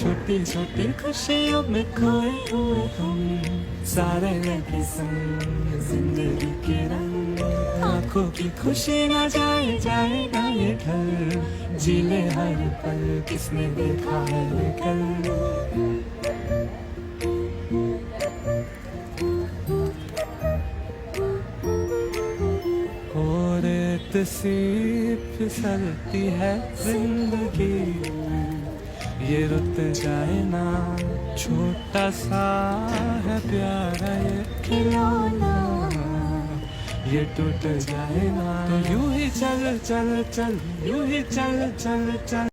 छोटी छोटी खुशियों में खोए हुए हम, सारे लगे संग जिंदगी के रंग। आंखों की खुशी ना जाए जाएगा ये घर, जी ले हर पल किसने देखा है कल। और रेत सी फिसलती है जिंदगी, ये रुत जाए ना, छोटा सा है प्यारा ये खिलौना, ये टूट जाए ना। तो यूं ही चल चल चल, यूं ही चल चल चल।